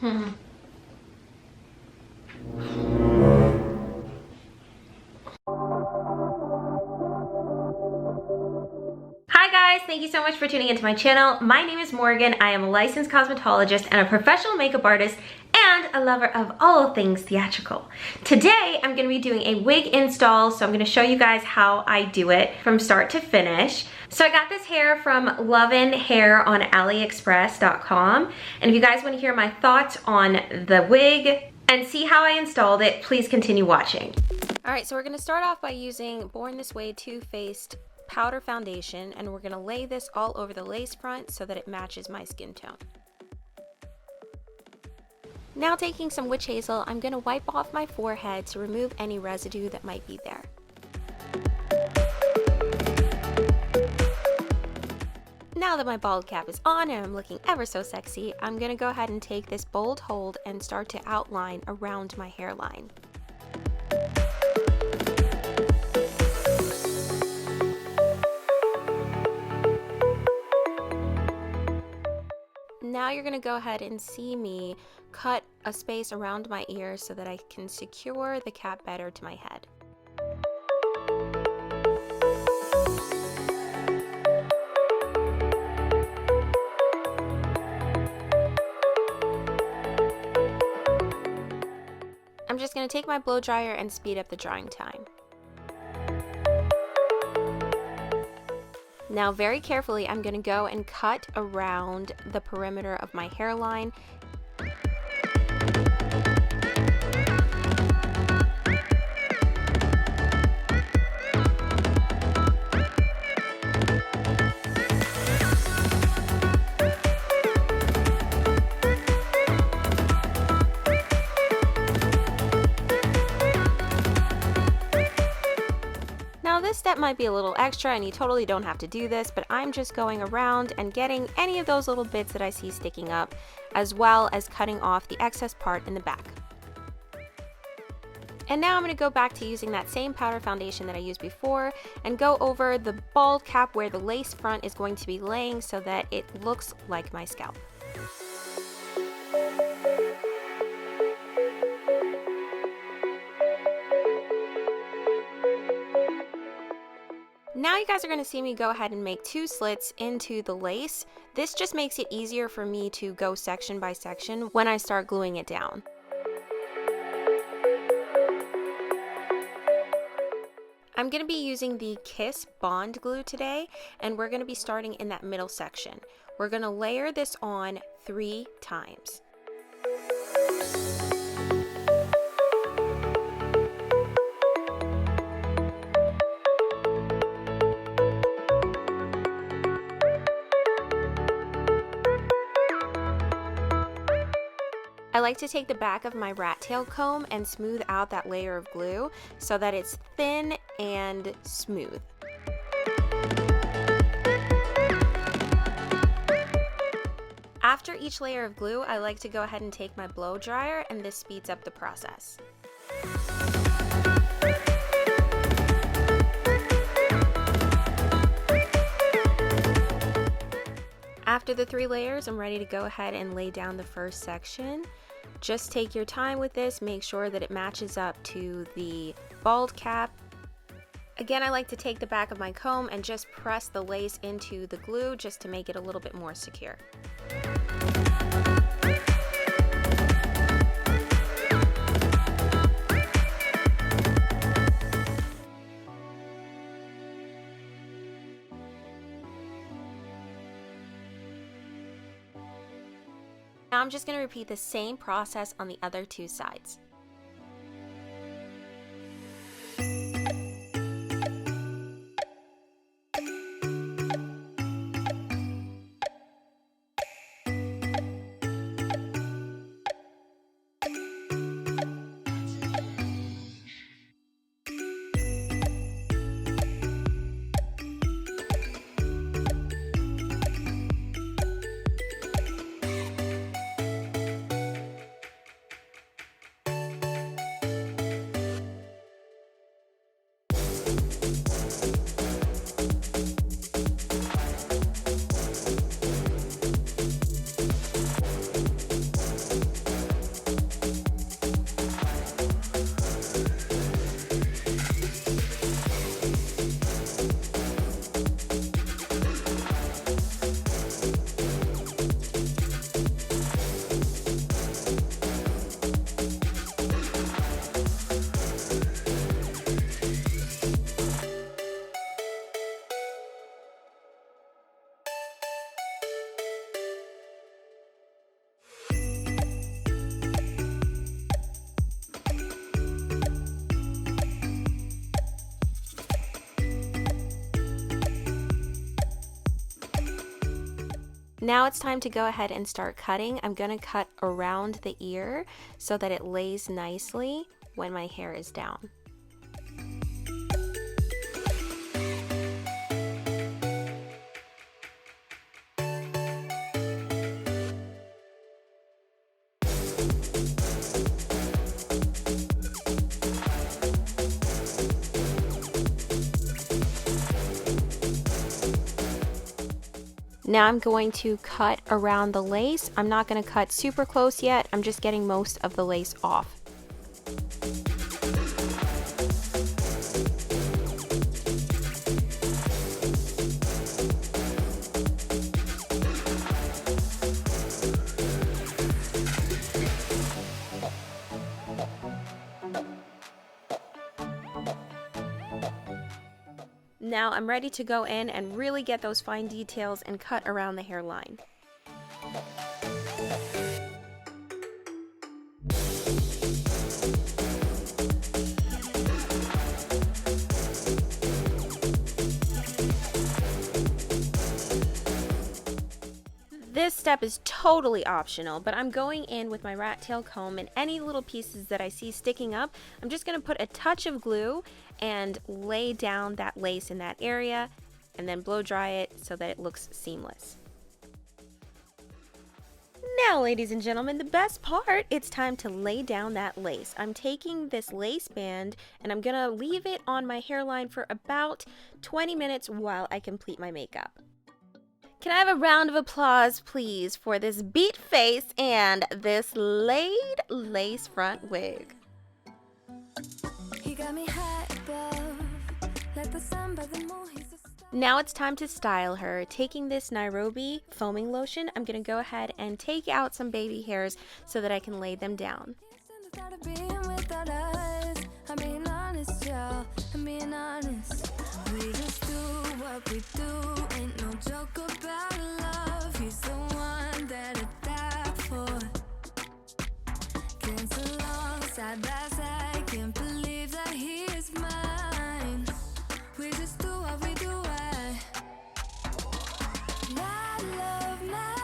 Hi guys, thank you so much for tuning into my channel. My name is Morgan. I am a licensed cosmetologist and a professional makeup artist and a lover of all things theatrical. Today, I'm gonna be doing a wig install, so I'm gonna show you guys how I do it from start to finish. So I got this hair from Luvin hair on aliexpress.com. And if you guys wanna hear my thoughts on the wig and see how I installed it, please continue watching. All right, so we're gonna start off by using Born This Way Too Faced powder foundation, and we're gonna lay this all over the lace front so that it matches my skin tone. Now taking some witch hazel, I'm gonna wipe off my forehead to remove any residue that might be there. Now that my bald cap is on and I'm looking ever so sexy, I'm gonna go ahead and take this bold hold and start to outline around my hairline. Now you're gonna go ahead and see me cut a space around my ear so that I can secure the cap better to my head. I'm just gonna take my blow dryer and speed up the drying time. Now very carefully, I'm gonna go and cut around the perimeter of my hairline. Now this step might be a little extra and you totally don't have to do this, but I'm just going around and getting any of those little bits that I see sticking up, as well as cutting off the excess part in the back. And now I'm going to go back to using that same powder foundation that I used before and go over the bald cap where the lace front is going to be laying so that it looks like my scalp. Now you guys are going to see me go ahead and make 2 slits into the lace. This just makes it easier for me to go section by section when I start gluing it down. I'm going to be using the Kiss Bond glue today, and we're going to be starting in that middle section. We're going to layer this on 3 times. I like to take the back of my rat tail comb and smooth out that layer of glue so that it's thin and smooth. After each layer of glue, I like to go ahead and take my blow dryer, and this speeds up the process. After the 3 layers, I'm ready to go ahead and lay down the first section. Just take your time with this, make sure that it matches up to the bald cap. Again, I like to take the back of my comb and just press the lace into the glue just to make it a little bit more secure. Now I'm just going to repeat the same process on the other 2 sides. Now it's time to go ahead and start cutting. I'm gonna cut around the ear so that it lays nicely when my hair is down. Now I'm going to cut around the lace. I'm not going to cut super close yet. I'm just getting most of the lace off. Now I'm ready to go in and really get those fine details and cut around the hairline. This step is totally optional, but I'm going in with my rat tail comb, and any little pieces that I see sticking up, I'm just going to put a touch of glue and lay down that lace in that area and then blow dry it so that it looks seamless. Now, ladies and gentlemen, the best part, it's time to lay down that lace. I'm taking this lace band and I'm going to leave it on my hairline for about 20 minutes while I complete my makeup. Can I have a round of applause, please, for this beat face and this laid lace front wig? He got me high above, like the sun by the moon. Now it's time to style her. Taking this Nairobi foaming lotion, I'm going to go ahead and take out some baby hairs so that I can lay them down. I'm being honest, y'all. I'm being honest. We just do what we do. Ain't no joke about love. He's the one that I die for. Can't so long side by side. Can't believe that he is mine. We just do what we do. My love, my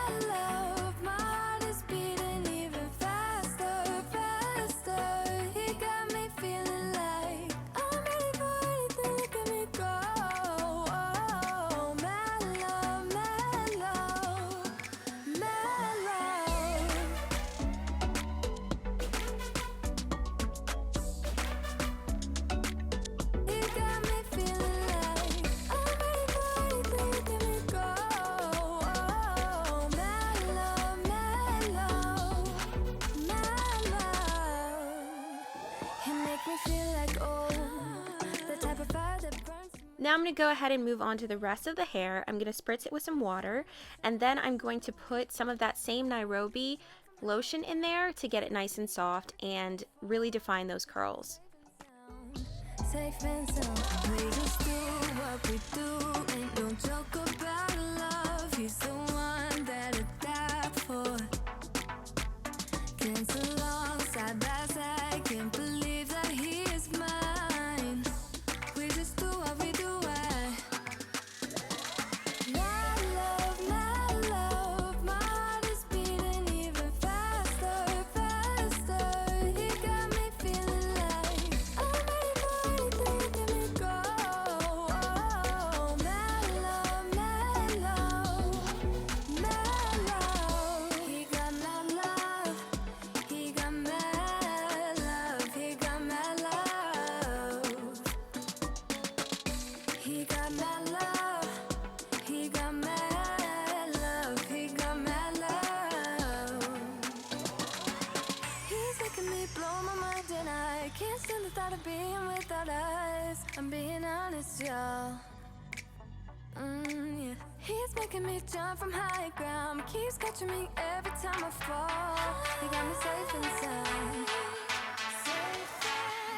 heart is beating even faster, faster. He got me feeling like I'm ready for anything. Look at me go. Oh, my love, my love, my love. He got me feeling like I'm ready for anything. Look at me go. Oh, my love, my love, my love. He make me feel like, oh, the type of fire that burns me. Now I'm going to go ahead and move on to the rest of the hair. I'm going to spritz it with some water, and then I'm going to put some of that same Nairobi lotion in there to get it nice and soft and really define those curls. Safe and sound. We just do what we do. Ain't no joke about love. He's the one that I die for. Can't so long side by side. Can't believe that he is mine. We just do what we do. My love, my heart is beating even faster, faster. He got me feeling like I'm ready for anything. Look at me go. Oh, my love, my love, my love. He got my love. He got my love. He got my love. He got my love. He got my love. He got my love. He's making me blow my mind, and I can't stand the thought of being without us. I'm being honest, y'all. Yeah. He's making me jump from high ground. Keeps catching me every time I fall. He got me safe and sound.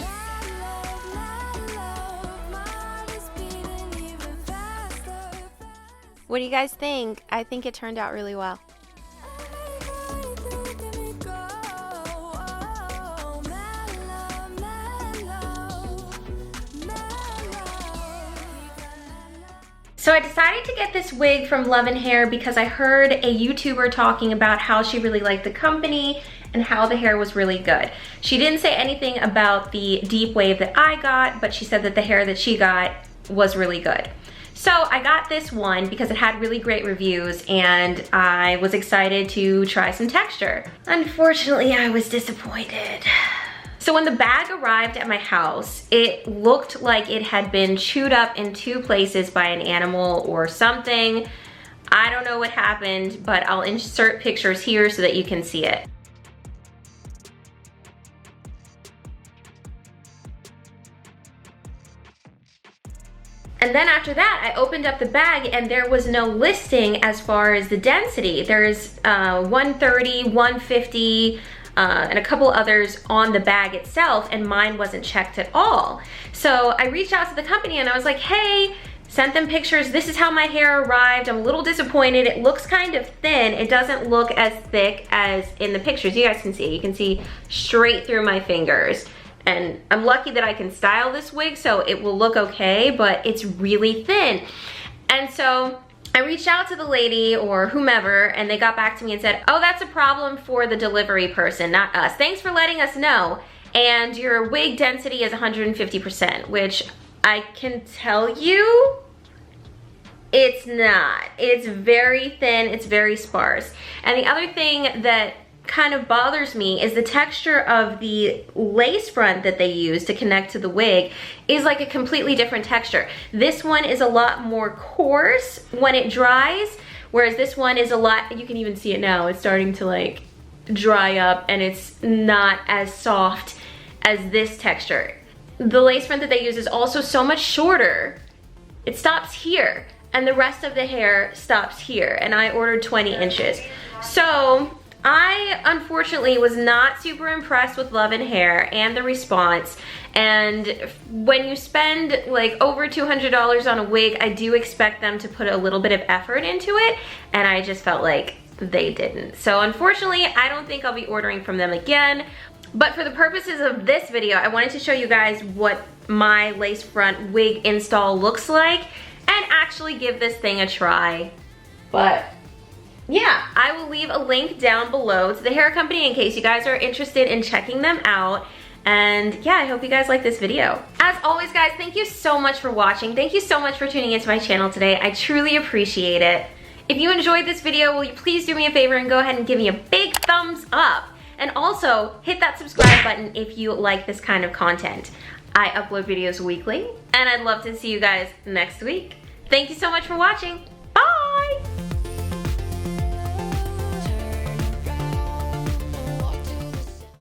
My love, my heart is beating even faster. What do you guys think? I think it turned out really well. So I decided to get this wig from Luvin Hair because I heard a YouTuber talking about how she really liked the company and how the hair was really good. She didn't say anything about the deep wave that I got, but she said that the hair that she got was really good. So I got this one because it had really great reviews and I was excited to try some texture. Unfortunately, I was disappointed. So when the bag arrived at my house, it looked like it had been chewed up in 2 places by an animal or something. I don't know what happened, but I'll insert pictures here so that you can see it. And then after that, I opened up the bag and there was no listing as far as the density. There's 130, 150, and a couple others on the bag itself, and mine wasn't checked at all. So I reached out to the company and I was like, hey, sent them pictures. This is how my hair arrived. I'm a little disappointed. It looks kind of thin. It doesn't look as thick as in the pictures. You guys can see. You can see straight through my fingers. And I'm lucky that I can style this wig so it will look okay, but it's really thin. And so I reached out to the lady or whomever and they got back to me and said, oh, that's a problem for the delivery person, not us. Thanks for letting us know. And your wig density is 150%, which I can tell you, it's not. It's very thin, it's very sparse. And the other thing that kind of bothers me is the texture of the lace front that they use to connect to the wig is like a completely different texture. This one is a lot more coarse when it dries, whereas this one is a lot, you can even see it now, it's starting to like dry up and it's not as soft as this texture. The lace front that they use is also so much shorter. It stops here and the rest of the hair stops here, and I ordered 20 inches. So I unfortunately was not super impressed with Luvin Hair and the response, and when you spend like over $200 on a wig, I do expect them to put a little bit of effort into it, and I just felt like they didn't. So unfortunately, I don't think I'll be ordering from them again, but for the purposes of this video, I wanted to show you guys what my lace front wig install looks like and actually give this thing a try. But yeah, I will leave a link down below to the hair company in case you guys are interested in checking them out. And yeah, I hope you guys like this video. As always, guys, thank you so much for watching. Thank you so much for tuning into my channel today. I truly appreciate it. If you enjoyed this video, will you please do me a favor and go ahead and give me a big thumbs up? And also, hit that subscribe button if you like this kind of content. I upload videos weekly, and I'd love to see you guys next week. Thank you so much for watching.